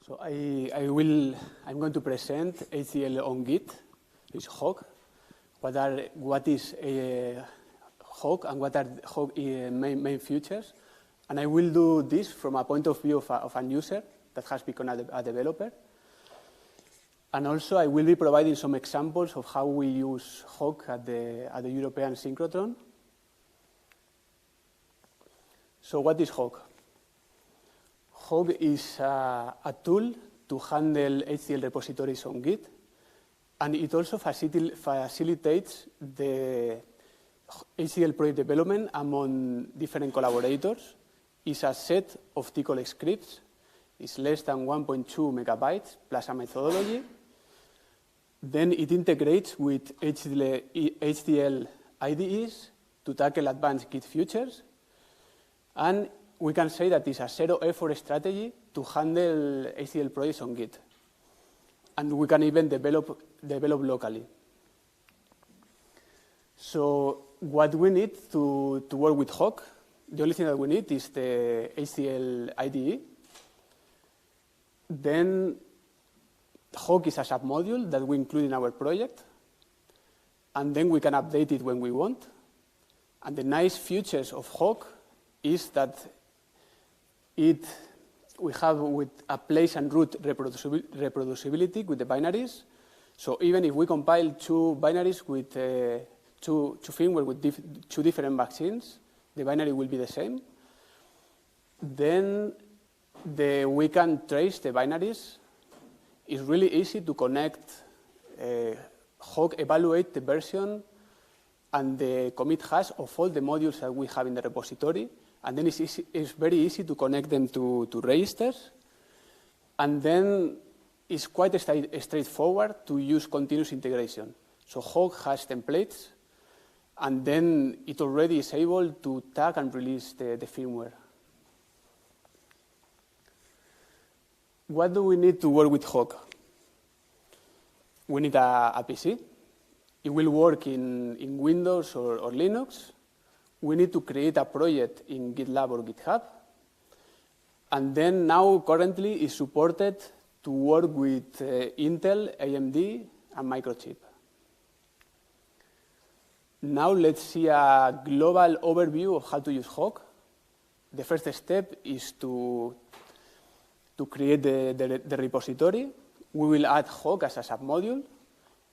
So I'm going to present HDL on Git, is Hog. What is a Hog and what are Hog main features? And I will do this from a point of view of a user that has become a developer. And also I will be providing some examples of how we use Hog at the European synchrotron. So what is Hog? Hog is a tool to handle HDL repositories on Git, and it also facilitates the HDL project development among different collaborators. It's a set of TCL scripts. It's less than 1.2 megabytes plus a methodology. Then it integrates with HDL IDEs to tackle advanced Git features. And we can say that it's a zero-effort strategy to handle HDL projects on Git. And we can even develop locally. So what we need to work with Hog, the only thing that we need is the HDL IDE. Then Hog is a submodule that we include in our project. And then we can update it when we want. And the nice features of Hog is that we have with a place and root reproducibility with the binaries. So even if we compile two binaries with two firmware with two different vaccines, the binary will be the same. Then we can trace the binaries. It's really easy to connect Hog, evaluate the version and the commit hash of all the modules that we have in the repository. And then it's very easy to connect them to registers. And then it's quite straightforward to use continuous integration. So Hog has templates, and then it already is able to tag and release the firmware. What do we need to work with Hog? We need a PC. It will work in Windows or Linux. We need to create a project in GitLab or GitHub. And then now, currently, is supported to work with Intel, AMD, and Microchip. Now let's see a global overview of how to use Hog. The first step is to create the repository. We will add Hog as a submodule.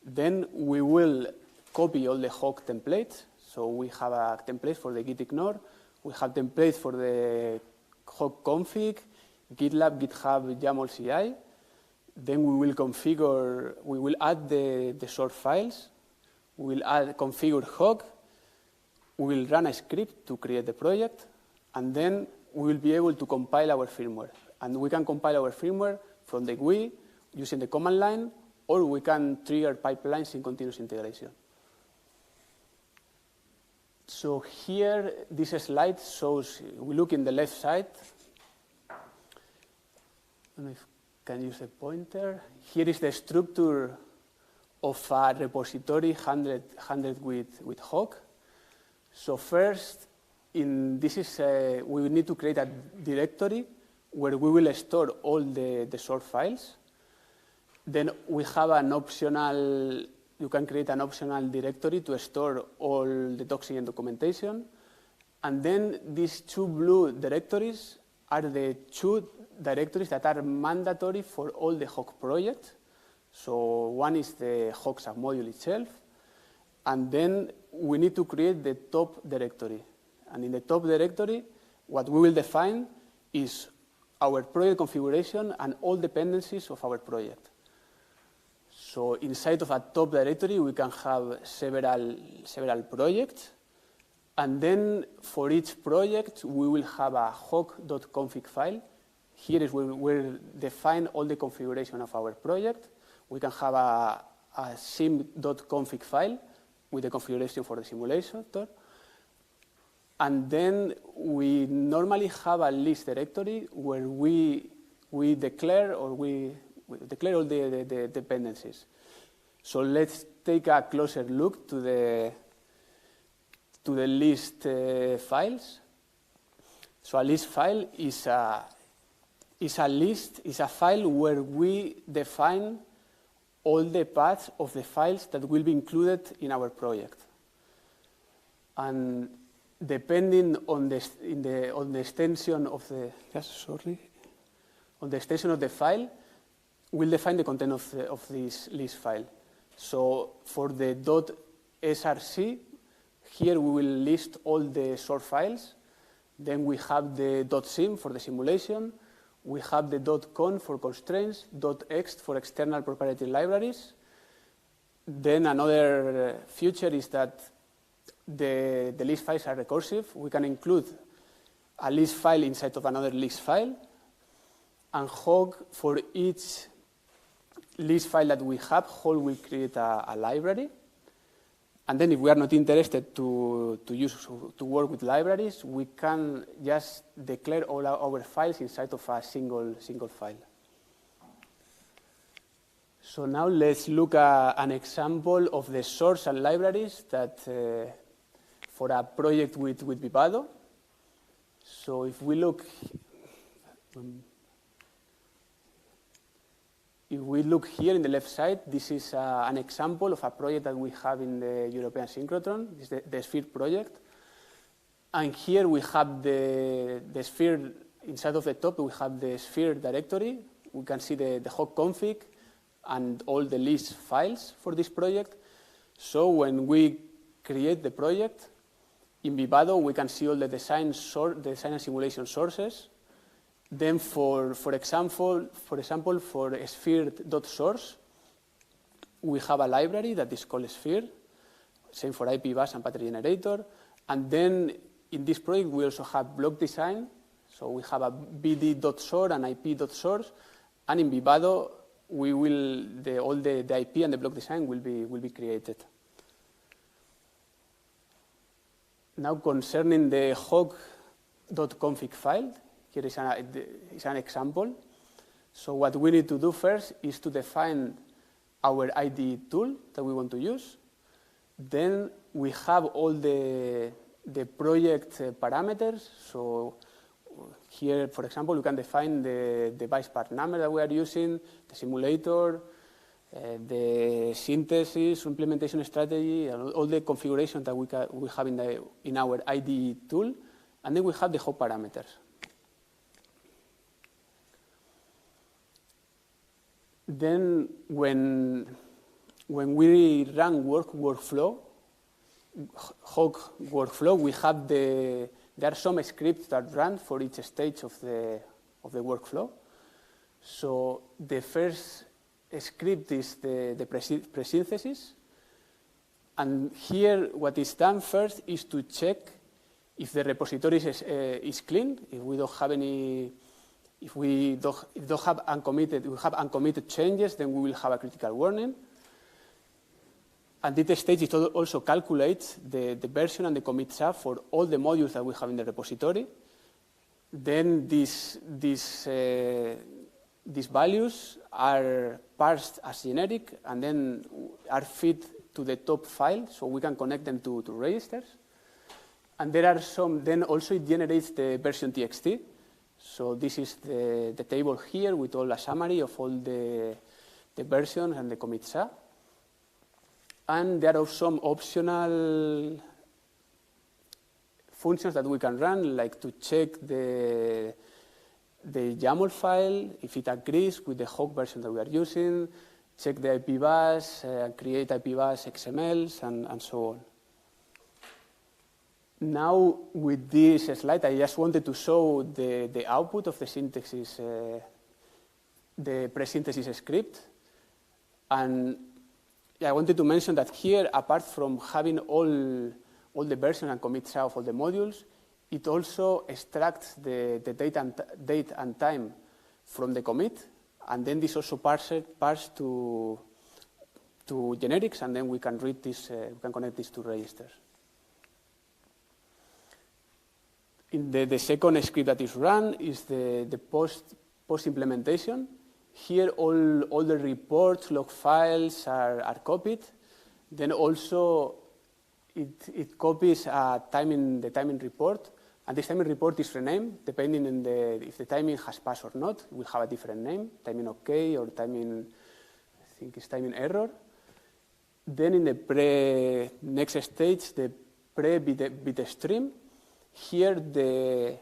Then we will copy all the Hog templates. So we have a template for the git ignore. We have templates for the Hog config, GitLab, GitHub, YAML CI. Then we will add the source files. We will configure Hog. We will run a script to create the project. And then we will be able to compile our firmware. And we can compile our firmware from the GUI using the command line, or we can trigger pipelines in continuous integration. So here, this slide shows, we look in the left side. I don't know if I can use a pointer. Here is the structure of a repository handled with Hog. So first, we need to create a directory where we will store all the source files. Then we have an optional. You can create an optional directory to store all the doxing and documentation. And then these two blue directories are the two directories that are mandatory for all the Hog projects. So one is the Hog submodule itself. And then we need to create the top directory. And in the top directory, what we will define is our project configuration and all dependencies of our project. So inside of a top directory, we can have several projects. And then for each project, we will have a hog.config file. Here is where we'll define all the configuration of our project. We can have a sim.config file with the configuration for the simulator. And then we normally have a list directory where we declare all the dependencies. So let's take a closer look to the list files. So a list file is is a list, is a file where we define all the paths of the files that will be included in our project. And depending on the extension of the on the extension of the file, we'll define the content of this list file. So for the .src, here we will list all the source files. Then we have the .sim for the simulation. We have the .con for constraints, .ext for external proprietary libraries. Then another feature is that the list files are recursive. We can include a list file inside of another list file. And Hog, for each list file that we have, Hog will create a library. And then if we are not interested to work with libraries, we can just declare all our files inside of a single file. So now let's look at an example of the source and libraries that for a project with Vivado. So if we look here in the left side, this is an example of a project that we have in the European Synchrotron. This is the Sphere project. And here we have the Sphere, inside of the top, we have the Sphere directory. We can see the Hog config and all the list files for this project. So when we create the project, in Vivado, we can see all the design and simulation sources. Then, for example, for sphere.source, we have a library that is called Sphere, same for IP bus and pattern generator. And then in this project, we also have block design. So we have a bd.source and ip.source. And in Vivado, all the IP and the block design will be created. Now, concerning the hog.config file, here is an example. So what we need to do first is to define our IDE tool that we want to use. Then we have all the project parameters. So here, for example, we can define the device part number that we are using, the simulator, the synthesis, implementation strategy, and all the configuration that we have in our IDE tool. And then we have the hog parameters. Then when we run workflow, Hog workflow, we have there are some scripts that run for each stage of the workflow. So the first script is the presynthesis. And here what is done first is to check if the repository is clean, if we don't have any. If we don't have uncommitted changes, then we will have a critical warning. And this stage, it also calculates the version and the commit sub for all the modules that we have in the repository. Then these values are parsed as generic and then are fed to the top file, so we can connect them to registers. And there are some, then also it generates the version txt. So this is the table here with all a summary of all the versions and the commit sub. And there are some optional functions that we can run, like to check the YAML file, if it agrees with the Hog version that we are using, check the IP bus, create IP bus XMLs, and so on. Now, with this slide, I just wanted to show the output of the synthesis, the presynthesis script. And I wanted to mention that here, apart from having all the version and commit sub of all the modules, it also extracts the date and time from the commit, and then this also parsed to generics, and then we can read this, we can connect this to registers. In the second script that is run is the post implementation. Here, all the reports, log files are copied. Then also, it copies the timing report And this timing report is renamed depending on if the timing has passed or not. It will have a different name, timing OK or timing, I think it's timing error. Then in the next stage, the pre-bitstream, here the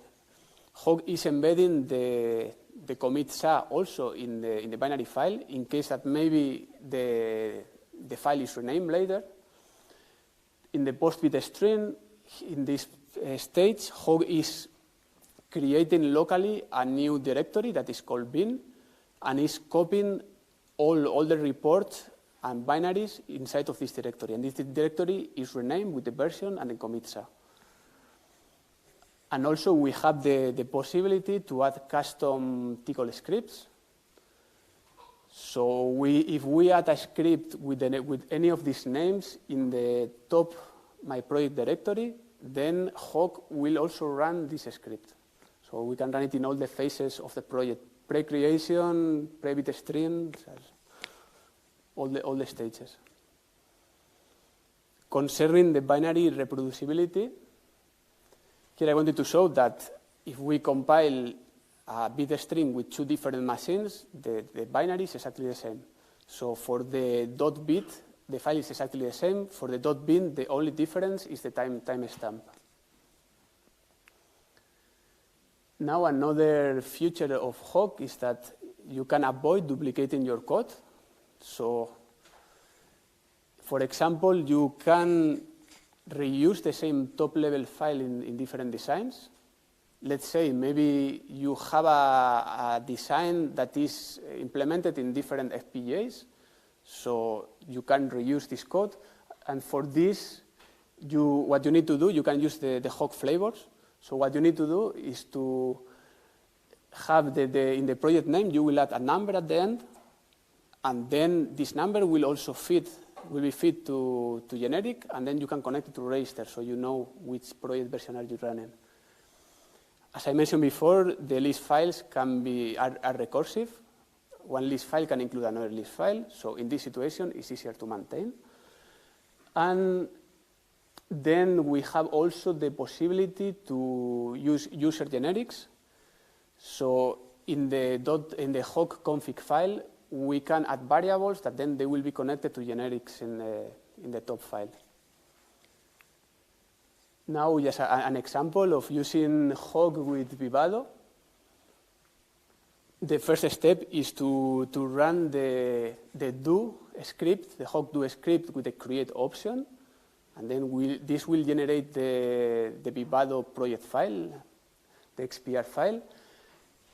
Hog is embedding the commit SA also in the binary file in case that maybe the file is renamed later. In the post-bitstream, in this stage, Hog is creating locally a new directory that is called bin and is copying all the reports and binaries inside of this directory. And this directory is renamed with the version and the commit SA. And also we have the possibility to add custom TCL scripts. So if we add a script with any of these names in the top my project directory, then Hog will also run this script. So we can run it in all the phases of the project, pre-creation, pre-bitstream, all the stages. Concerning the binary reproducibility, here I wanted to show that if we compile a bitstream with two different machines, the binary is exactly the same. So for the .bit, the file is exactly the same. For the .bin, the only difference is the timestamp. Now another feature of Hog is that you can avoid duplicating your code. So for example, you can reuse the same top-level file in different designs. Let's say maybe you have a design that is implemented in different FPGAs, so you can reuse this code. And for this, what you need to do, you can use the Hog flavors. So what you need to do is to have in the project name, you will add a number at the end, and then this number will also will be fed to generic, and then you can connect it to register so you know which project version are you running. As I mentioned before, the list files are recursive. One list file can include another list file, so in this situation, it's easier to maintain. And then we have also the possibility to use user generics. So in the Hog config file, we can add variables that then they will be connected to generics in the top file. Now, just an example of using Hog with Vivado. The first step is to run the do script, the Hog do script with the create option. And then this will generate the Vivado project file, the XPR file.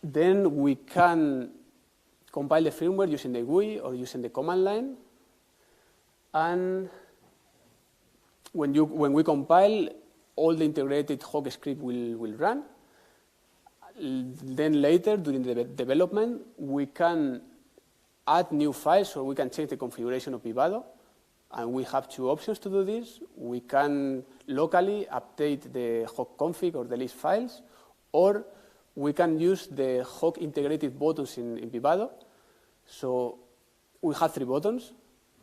Then we can compile the firmware using the GUI or using the command line. And when we compile, all the integrated Hog script will run. Then later, during the development, we can add new files or we can change the configuration of Vivado. And we have two options to do this. We can locally update the Hog config or the list files, or we can use the Hog integrated buttons in Vivado. So we have three buttons.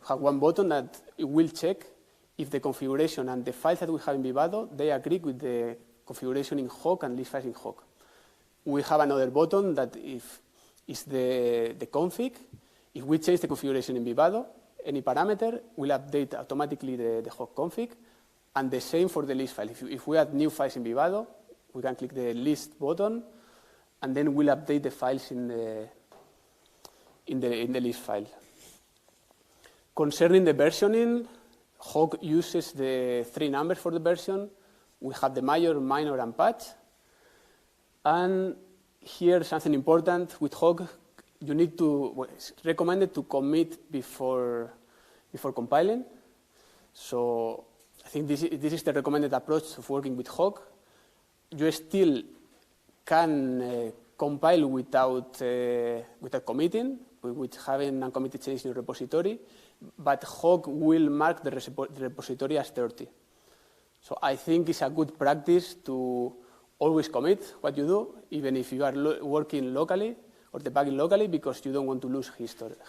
We have one button that it will check if the configuration and the files that we have in Vivado, they agree with the configuration in Hog and list files in Hog. We have another button that is the config. If we change the configuration in Vivado, any parameter will update automatically the Hog config, and the same for the list file. If we add new files in Vivado, we can click the list button, and then we'll update the files in the list file. Concerning the versioning, Hog uses the three numbers for the version. We have the major, minor, and patch. And here, something important with Hog, you need it's recommended to commit before compiling. So I think this is the recommended approach of working with Hog. You still can compile without committing, with having uncommitted changes in your repository, but Hog will mark the repository as dirty. So I think it's a good practice to always commit what you do, even if you are working locally or debugging locally, because you don't want to lose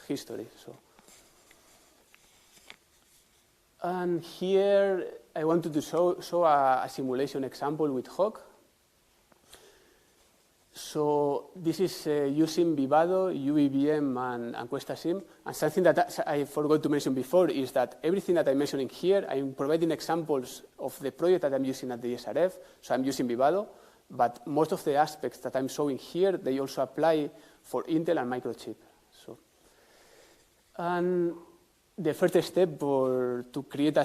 history. So. And here I wanted to show a simulation example with Hog. So this is using Vivado, UVVM, and QuestaSim. And something that I forgot to mention before is that everything that I'm mentioning here, I'm providing examples of the project that I'm using at the SRF. So I'm using Vivado, but most of the aspects that I'm showing here, they also apply for Intel and Microchip. And the first step to create a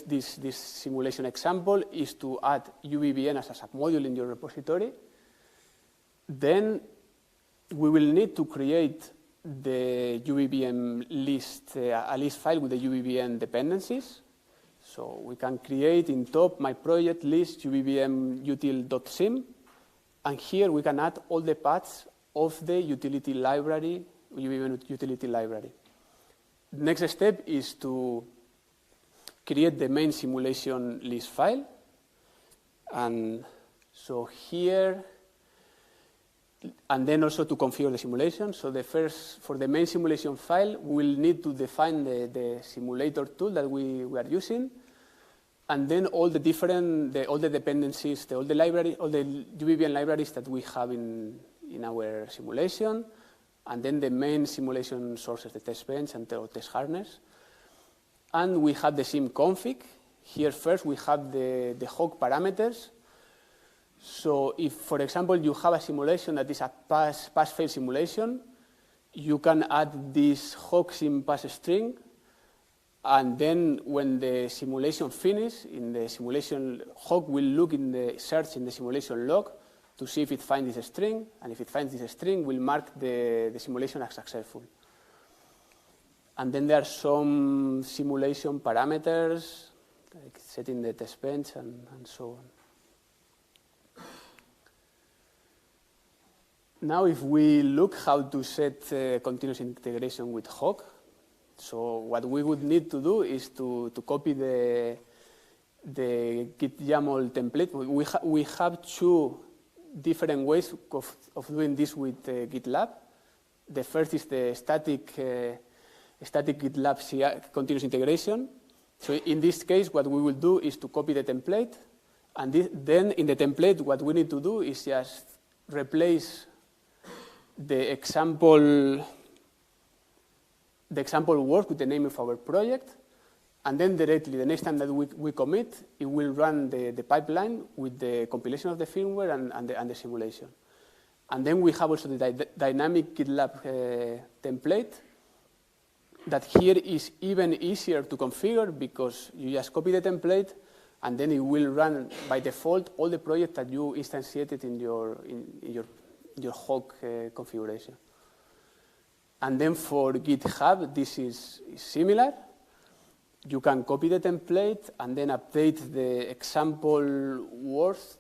this simulation example is to add UVVM as a submodule in your repository. Then we will need to create the UVVM list, a list file with the UVVM dependencies. So we can create in top my project list UVVM util.sim, and here we can add all the paths of the utility library, UVVM utility library. Next step is to create the main simulation list file, and so here. And then also to configure the simulation. So for the main simulation file, we'll need to define the simulator tool that we are using, and then all the dependencies, all the UVVM libraries that we have in our simulation, and then the main simulation sources, the test bench and the test harness. And we have the sim config. Here first we have the hog parameters. So if, for example, you have a simulation that is a pass-fail simulation, you can add this hog sim pass string, and then when the simulation finishes, in the simulation, hog will look in the search in the simulation log to see if it finds this string, and if it finds this string, we'll mark the simulation as successful. And then there are some simulation parameters, like setting the test bench and so on. Now, if we look how to set continuous integration with Hog, so what we would need to do is to copy the Git YAML template. We have two different ways of doing this with GitLab. The first is the static GitLab CI continuous integration. So in this case, what we will do is to copy the template, and then in the template, what we need to do is just replace the example work with the name of our project, and then directly the next time that we commit, it will run the pipeline with the compilation of the firmware and the simulation. And then we have also the dynamic GitLab template that here is even easier to configure because you just copy the template and then it will run by default all the projects that you instantiated in your Hog configuration. And then for GitHub, this is similar. You can copy the template and then update the example words,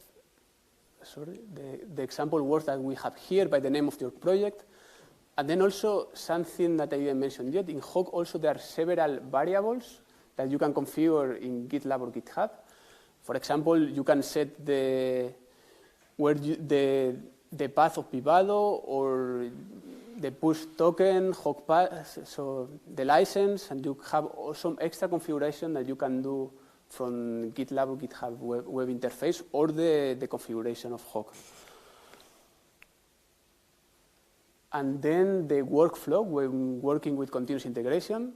the example words that we have here by the name of your project. And then also something that I didn't mention yet, in Hog also there are several variables that you can configure in GitLab or GitHub. For example, you can set the path of Vivado or the push token, Hog path, so the license, and you have some extra configuration that you can do from GitLab or GitHub web interface or the configuration of Hog. And then the workflow when working with continuous integration.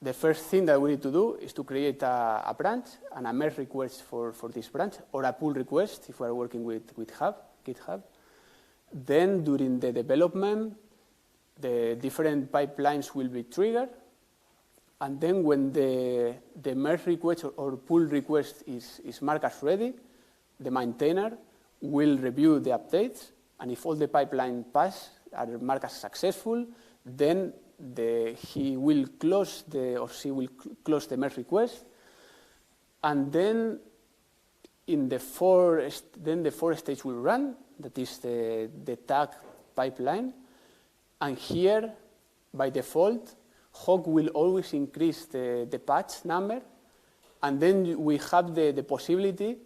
The first thing that we need to do is to create a branch and a merge request for this branch, or a pull request if we are working with GitHub. Then during the development, the different pipelines will be triggered. And then when the merge request or pull request is marked as ready, the maintainer will review the updates. And if all the pipeline paths are marked as successful, then he will close or she will close the merge request. And then the fourth stage will run, that is the tag pipeline. And here, by default, Hog will always increase the patch number. And then we have the possibility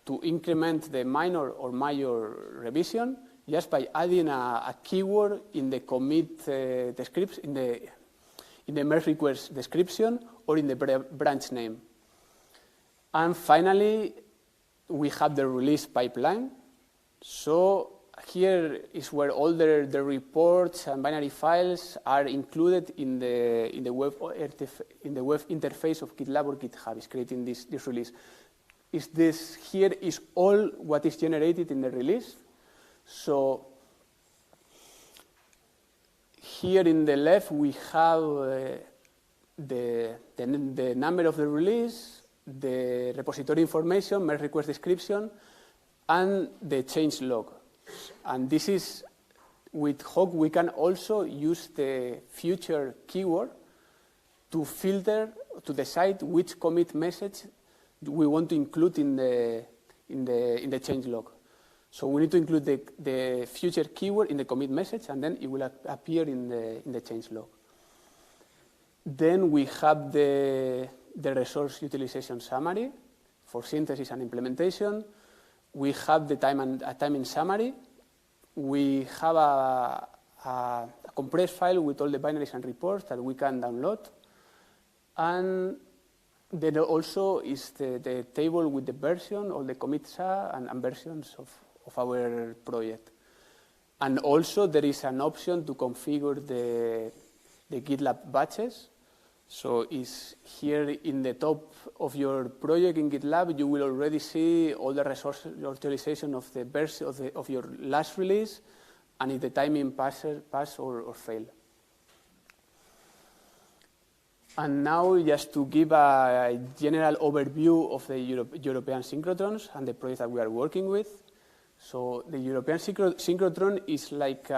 to increment the minor or major revision just by adding a keyword in the commit description, in the merge request description, or in the branch name. And finally, we have the release pipeline. So here is where all the reports and binary files are included in the web interface of GitLab or GitHub. Is creating this release. Here is all what is generated in the release. So here in the left we have the number of the release, the repository information, merge request description, and the change log. And this is, with Hawk, we can also use the future keyword to filter, to decide which commit message we want to include in the change log. So we need to include the future keyword in the commit message, and then it will appear in the change log. Then we have the resource utilization summary for synthesis and implementation. We have the timing summary. We have a compressed file with all the binaries and reports that we can download. And then also is the table with the version, all the commits and versions of our project. And also there is an option to configure the GitLab batches. So is here in the top of your project in GitLab, you will already see all the resource utilization of the version of your last release, and if the timing pass or fail. And now, just to give a general overview of the European synchrotrons and the project that we are working with. So the European synchrotron is like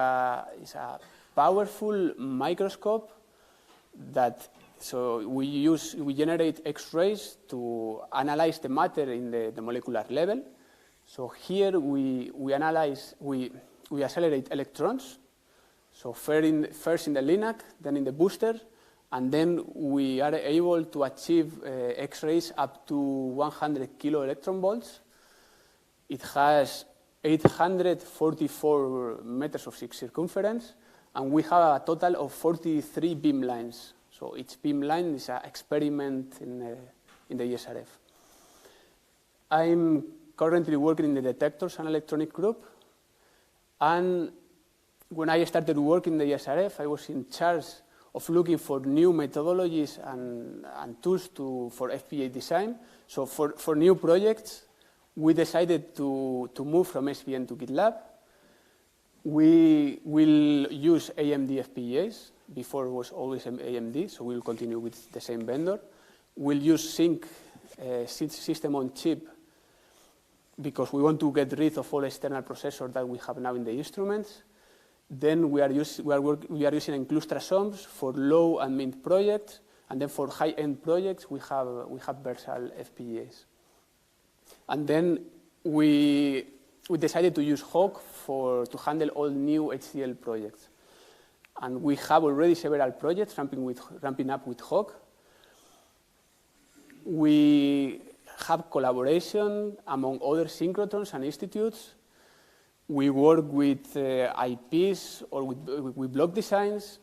is a powerful microscope that. So we generate X-rays to analyze the matter in the molecular level. So here we accelerate electrons. So first in the LINAC, then in the booster, and then we are able to achieve X-rays up to 100 kilo electron volts. It has 844 meters of circumference, and we have a total of 43 beam lines. So each beam line is an experiment in the ESRF. I'm currently working in the detectors and electronic group. And when I started working in the ESRF, I was in charge of looking for new methodologies and tools for FPGA design. So for new projects, we decided to move from SVN to GitLab. We will use AMD FPGAs. Before it was always AMD, so we'll continue with the same vendor. We'll use Sync system on chip because we want to get rid of all external processors that we have now in the instruments. Then we are using inclustrasomes for low and mid projects, and then for high-end projects we have Versal FPGAs. And then we decided to use Hawk to handle all new HDL projects. And we have already several projects ramping up with Hawk. We have collaboration among other synchrotrons and institutes. We work with IPs or with block designs.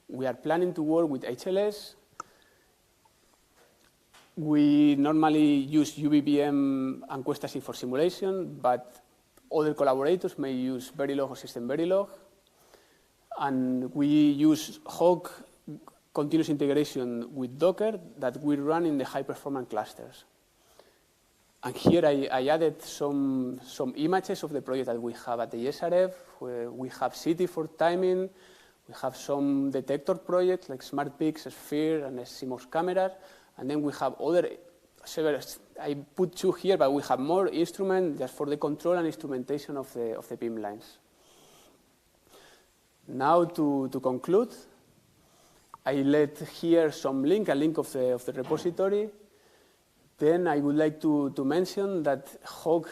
We are planning to work with HLS. We normally use UVVM and QuestaC for simulation, but other collaborators may use Verilog or System Verilog. And we use Hawk continuous integration with Docker that we run in the high-performance clusters. And here I added some images of the project that we have at the ESRF. We have City for timing. We have some detector projects like SmartPix, Sphere, and CMOS cameras. And then we have several. I put 2 here, but we have more instruments just for the control and instrumentation of the beam lines. Now, to conclude, I let here a link of the repository. Then I would like to mention that Hawk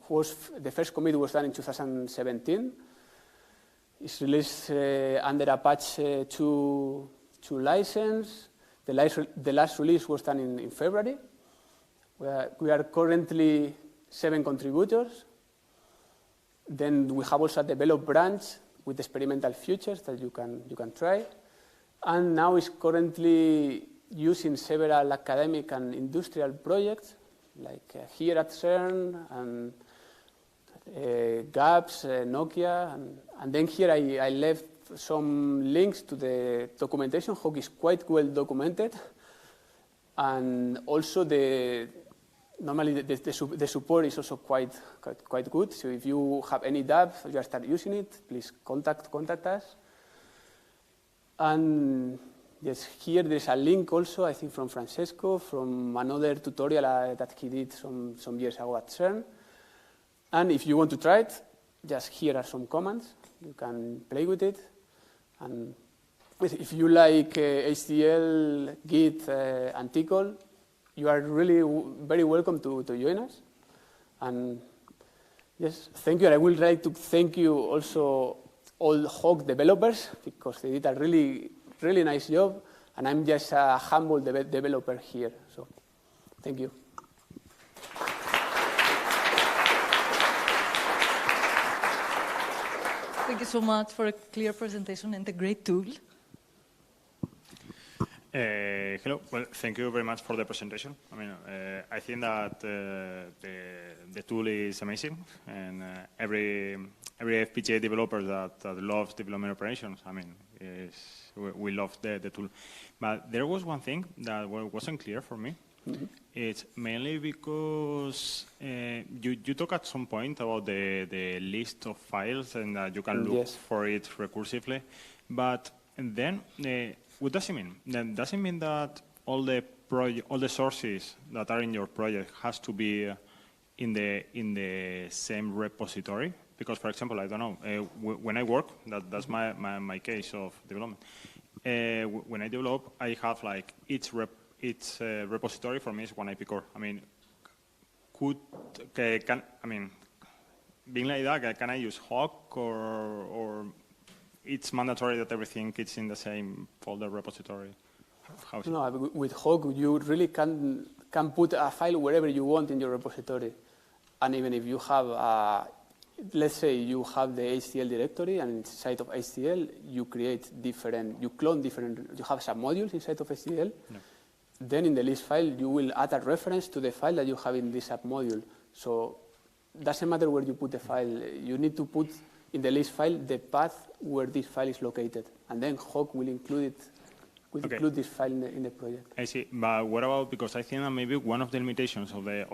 the first commit was done in 2017. It's released under Apache 2 license. The last release was done in February. We are currently 7 contributors. Then we have also a developed branch with experimental features that you can try. And now it's currently used in several academic and industrial projects, like here at CERN and gaps, Nokia, and then here I left some links to the documentation. Hawk is quite well documented, and also normally the support is also quite good. So if you have any doubt, you start using it, please contact us. And yes, here there's a link also, I think from Francesco, from another tutorial that he did some years ago at CERN. And if you want to try it, just here are some commands. You can play with it. And if you like HDL, Git, and Tcl, you are really very welcome to join us. And yes, thank you. And I would like to thank you also all Hawk developers, because they did a really nice job. And I'm just a humble developer here. So thank you. Thank you so much for a clear presentation and a great tool. Hello. Well, thank you very much for the presentation. I mean, I think that the tool is amazing, and every FPGA developer that loves development operations, I mean, we love the tool. But there was one thing that wasn't clear for me. Mm-hmm. It's mainly because you talk at some point about the list of files and that you can look for it recursively. But then, what does it mean? Then does it mean that all the sources that are in your project has to be in the same repository? Because, for example, I don't know, when I work, that's my case of development. When I develop, I have like each repository for me is one IP core. I mean, being like that, can I use Hawk or it's mandatory that everything is in the same folder repository? No, with Hawk, you really can put a file wherever you want in your repository. And even if you have, let's say you have the HDL directory, and inside of HDL, you clone different, you have some modules inside of HDL. No. Then in the list file, you will add a reference to the file that you have in this submodule. So it doesn't matter where you put the file. You need to put in the list file the path where this file is located. And then Hawk will include this file in the project. I see. But what about, because I think that maybe one of the limitations of the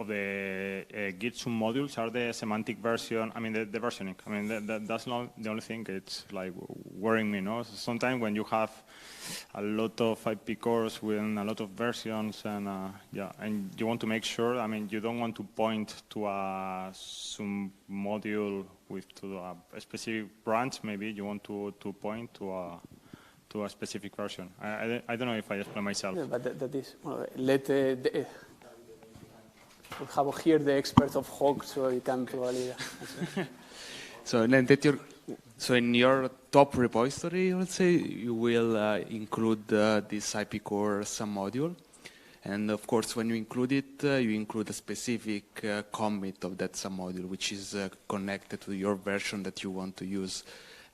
Git submodules are the semantic version, I mean, the versioning. I mean, that's not the only thing. It's like worrying me, no? Sometimes when you have a lot of IP cores with a lot of versions and and you want to make sure, I mean, you don't want to point to a submodule to a specific branch, maybe you want to point to a specific version. I don't know if I explain myself. Yeah, but that is, we have here the expert of Hawk, so you can probably answer. So in your top repository, let's say, you will include this IP core submodule. And of course, when you include it, you include a specific commit of that submodule, which is connected to your version that you want to use.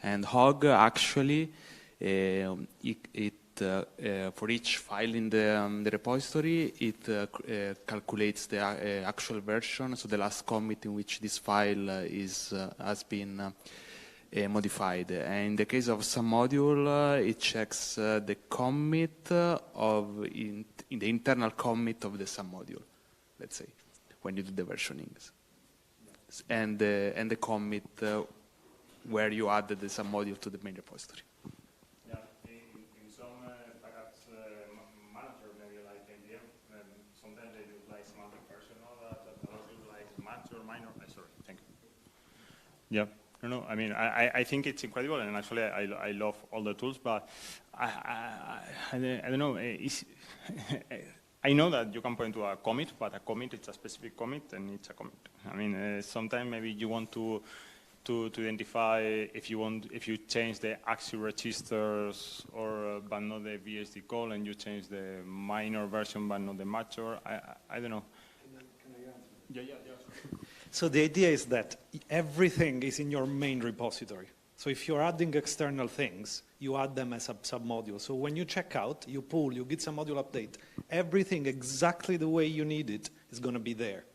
And Hog actually, for each file in the repository, it calculates the actual version, so the last commit in which this file has been modified. And in the case of submodule, it checks the commit in the internal commit of the submodule, let's say, when you do the versionings, and the commit where you added the submodule to the main repository. Yeah, in some package manager, maybe like AMD, sometimes they do like semantic version of that, others do like major, minor. Sorry, thank you. Yeah. No, I mean, I think it's incredible, and actually I love all the tools, but I don't know. I know that you can point to a commit, but a commit, it's a specific commit, and it's a commit. I mean, sometimes maybe you want to identify if you change the AXI registers but not the VSD call, and you change the minor version but not the major. I don't know. Can I answer? Yeah. So the idea is that everything is in your main repository. So if you're adding external things, you add them as a submodule. So when you check out, you pull, you get some module update, everything exactly the way you need it is going to be there.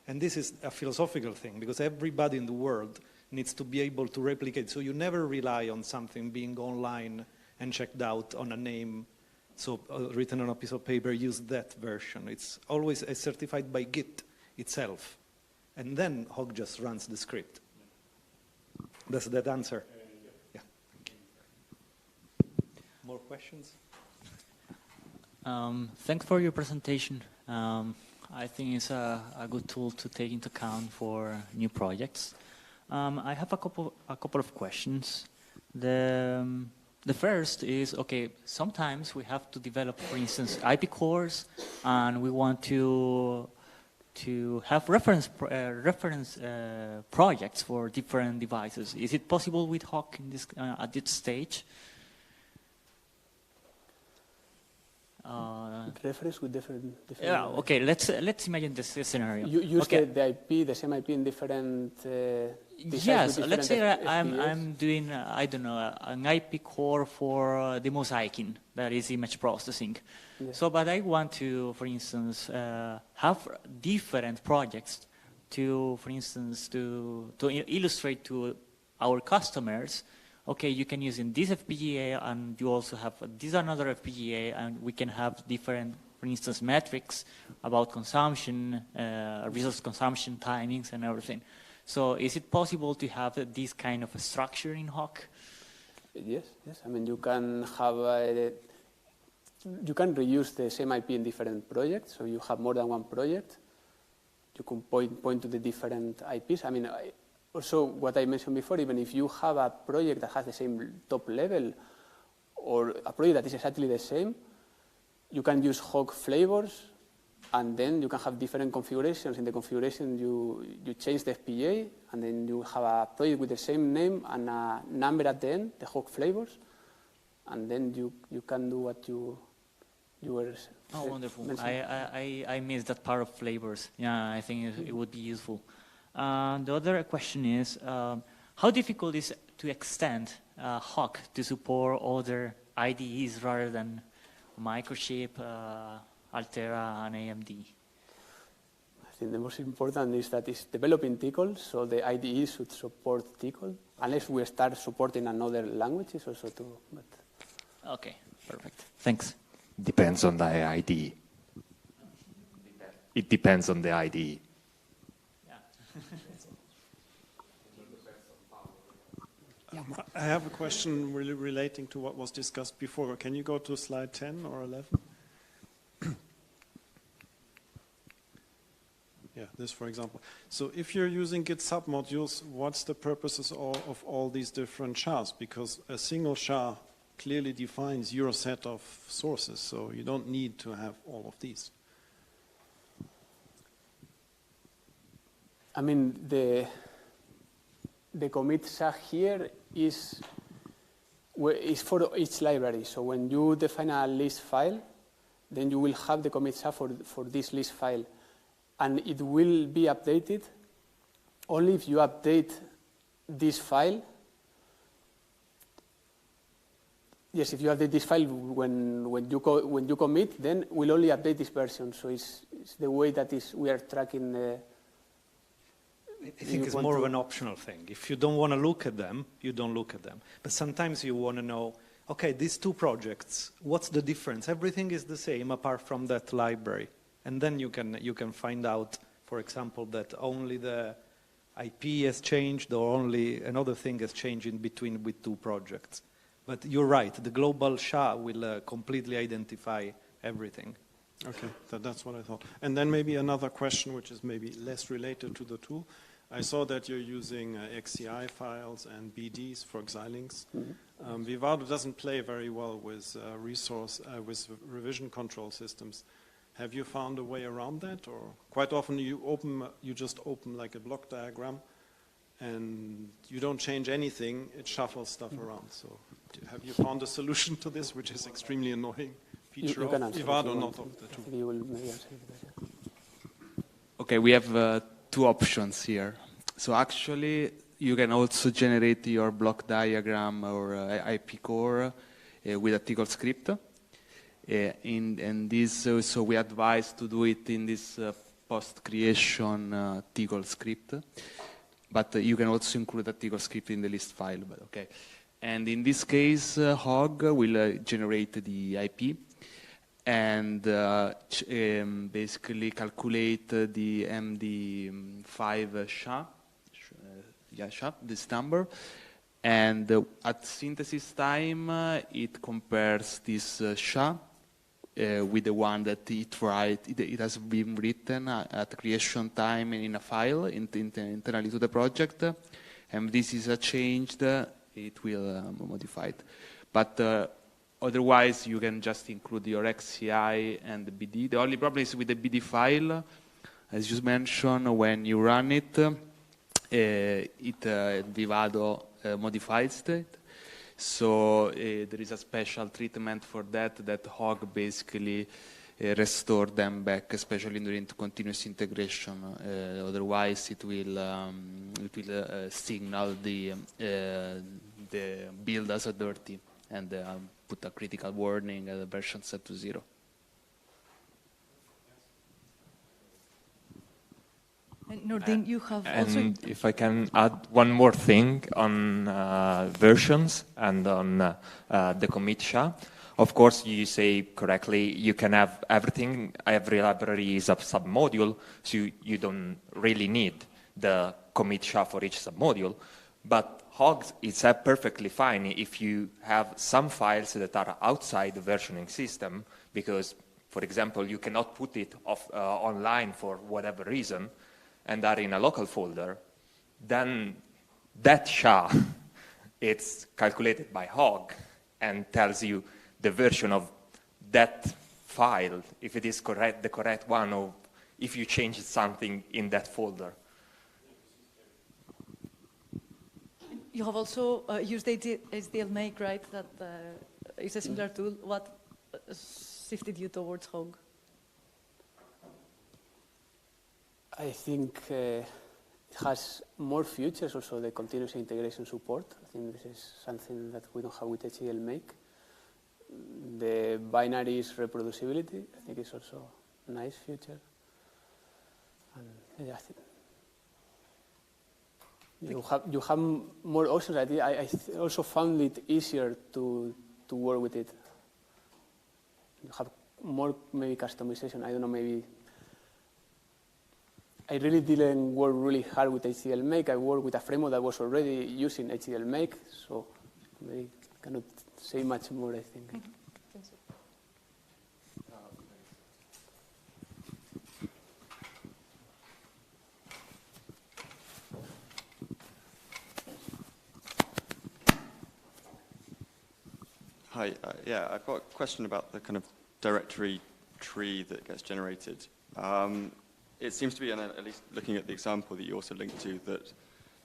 And this is a philosophical thing, because everybody in the world needs to be able to replicate. So you never rely on something being online and checked out on a name, so written on a piece of paper, use that version. It's always certified by Git itself. And then Hog just runs the script. Does that answer? Yeah. More questions? Thanks for your presentation. I think it's a good tool to take into account for new projects. I have a couple of questions. The first is, okay, sometimes we have to develop, for instance, IP cores, and we want to have reference projects for different devices. Is it possible with Hawk in this, at this stage? Reference with different yeah, okay, let's imagine this scenario. You use okay. the IP, the same IP in different yes, let's say I'm doing, I don't know, an IP core for the mosaiking, that is image processing. Yeah. So, but I want to, for instance, have different projects to, for instance, to illustrate to our customers, okay, you can use in this FPGA, and you also have this another FPGA, and we can have different, for instance, metrics about consumption, resource consumption, timings, and everything. So is it possible to have this kind of a structure in Hawk? Yes, yes. I mean, you can have, you can reuse the same IP in different projects. So you have more than one project. You can point to the different IPs. I mean, also, what I mentioned before, even if you have a project that has the same top level or a project that is exactly the same, you can use Hawk flavors, and then you can have different configurations. In the configuration, you change the FPGA, and then you have a project with the same name and a number at the end, the Hawk flavors, and then you can do what you were Oh, wonderful. mentioning. I missed that part of flavors. Yeah, I think it would be useful. The other question is, how difficult is to extend Hawk to support other IDEs rather than Microchip, Altera, and AMD? I think the most important is that it's developing Tcl, so the IDE should support Tcl, unless we start supporting another languages also too. But okay, perfect. Thanks. Depends on the IDE. It depends on the IDE. I have a question really relating to what was discussed before. Can you go to slide 10 or 11? Yeah, this for example. So if you're using Git submodules, what's the purposes of all these different SHAs? Because a single SHA clearly defines your set of sources, so you don't need to have all of these. I mean, the commit SHA here is for each library. So when you define a list file, then you will have the commit SHA for this list file. And it will be updated only if you update this file. Yes, if you update this file when you commit, then we'll only update this version. So it's the way that we are tracking the. I think it's more of an optional thing. If you don't want to look at them, you don't look at them. But sometimes you want to know, okay, these two projects, what's the difference? Everything is the same apart from that library. And then you can find out, for example, that only the IP has changed or only another thing has changed in between with two projects. But you're right, the global SHA will completely identify everything. Okay, that's what I thought. And then maybe another question, which is maybe less related to the tool. I saw that you're using XCI files and BDs for Xilinx. Mm-hmm. Vivado doesn't play very well with with revision control systems. Have you found a way around that, or quite often you just open like a block diagram, and you don't change anything; it shuffles stuff around. So, have you found a solution to this, which is extremely annoying? Feature of Vivado, not of the tool. Okay, we have two options here. So actually, you can also generate your block diagram or IP core with a Tcl script. And this, so we advise to do it in this post-creation Tcl script, but you can also include a Tcl script in the list file. But okay, and in this case, Hog will generate the IP and basically calculate the MD5 SHA, this number. And at synthesis time, it compares this SHA with the one that it has been written at creation time in a file internally to the project. And this is changed, it will modify it. But otherwise, you can just include your XCI and the BD. The only problem is with the BD file, as you mentioned, when you run it, Vivado modifies it. So there is a special treatment for that Hog basically restore them back, especially during continuous integration. Otherwise, it will signal the build as a dirty and put a critical warning at the version set to 0. And Nordin, you have also... And if I can add one more thing on versions and on the commit SHA. Of course, you say correctly, you can have everything, every library is a submodule, so you don't really need the commit SHA for each submodule. But Hog is perfectly fine if you have some files that are outside the versioning system, because, for example, you cannot put it online for whatever reason, and are in a local folder, then that SHA, it's calculated by Hog and tells you the version of that file, if it is correct, the correct one, or if you changed something in that folder. You have also used HDL make, right? That is a similar tool. What shifted you towards Hog? I think it has more features also, the continuous integration support. I think this is something that we don't have with HDL make. The binaries reproducibility, I think is also a nice feature. And yeah, I think you have more options. I also found it easier to work with it. You have more maybe customization. I don't know, maybe. I really didn't work really hard with HDL make. I worked with a framework that was already using HDL make, so I cannot say much more, I think. Thank you. Hi, yeah, I've got a question about the kind of directory tree that gets generated. It seems to be, and at least looking at the example that you also linked to, that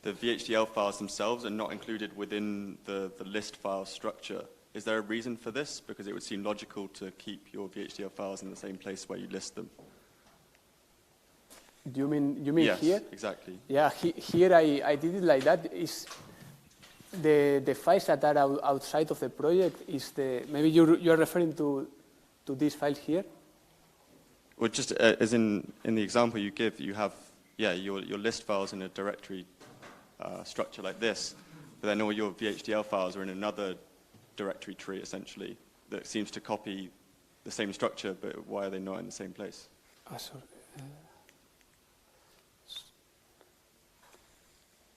the VHDL files themselves are not included within the list file structure. Is there a reason for this? Because it would seem logical to keep your VHDL files in the same place where you list them. Do you mean yes, here? Exactly. Yeah, here I did it like that. Is the files that are outside of the project is maybe you're referring to these files here? Well, just as in the example you give, you have your list files in a directory structure like this, but then all your VHDL files are in another directory tree essentially that seems to copy the same structure, but why are they not in the same place? Sorry.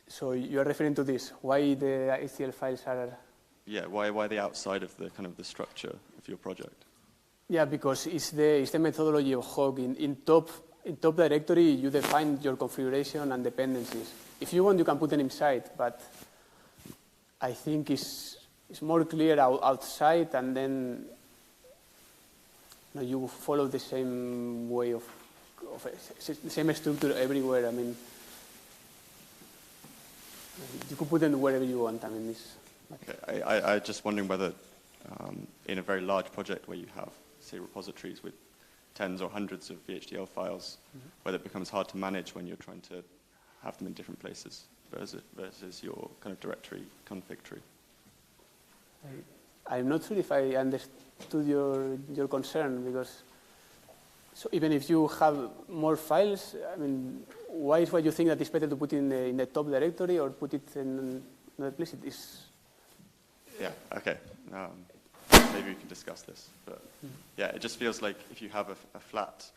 So you're referring to this? Why the HDL files are? Yeah, why are they outside of the kind of the structure of your project? Yeah, because it's the methodology of Hog. In top directory, you define your configuration and dependencies. If you want, you can put them inside, but I think it's more clear outside, and then you follow the same way of the same structure everywhere. I mean, you could put them wherever you want. I mean, okay. I'm just wondering whether in a very large project where you have, say, repositories with tens or hundreds of VHDL files, whether it becomes hard to manage when you're trying to have them in different places versus your kind of directory config tree. I'm not sure if I understood your concern, because So even if you have more files, I mean, why is what you think that it's better to put in the top directory or put it in another place? It is. Yeah. Okay. Maybe we can discuss this, but yeah, it just feels like if you have a flat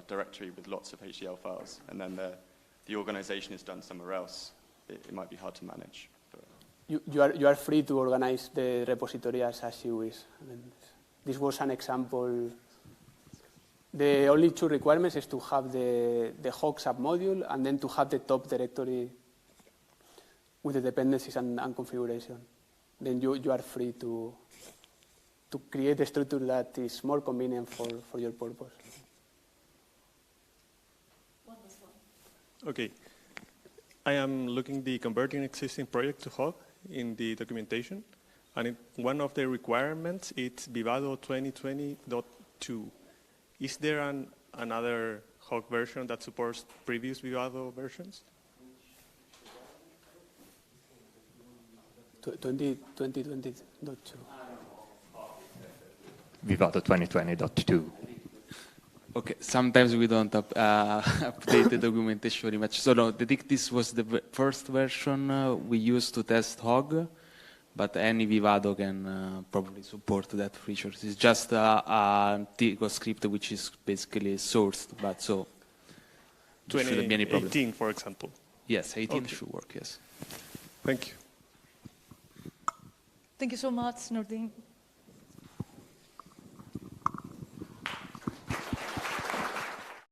directory with lots of HDL files, and then the organization is done somewhere else, it might be hard to manage. But You are free to organize the repository as you wish. I mean, this was an example. The only two requirements is to have the Hog submodule and then to have the top directory with the dependencies and configuration. Then you are free to create a structure that is more convenient for your purpose. Okay. I am looking the converting existing project to Hog in the documentation. And one of the requirements is Vivado 2020.2. Is there another Hog version that supports previous Vivado versions? 2020.2. Vivado 2020.2. Okay, sometimes we don't update the documentation very much. So no, I think this was the first version we used to test Hog, but any Vivado can probably support that feature. It's just a Tico script which is basically sourced, but so there shouldn't be any problem. 18, for example. Yes, 18 Okay. should work, yes. Thank you. Thank you so much, Nordin.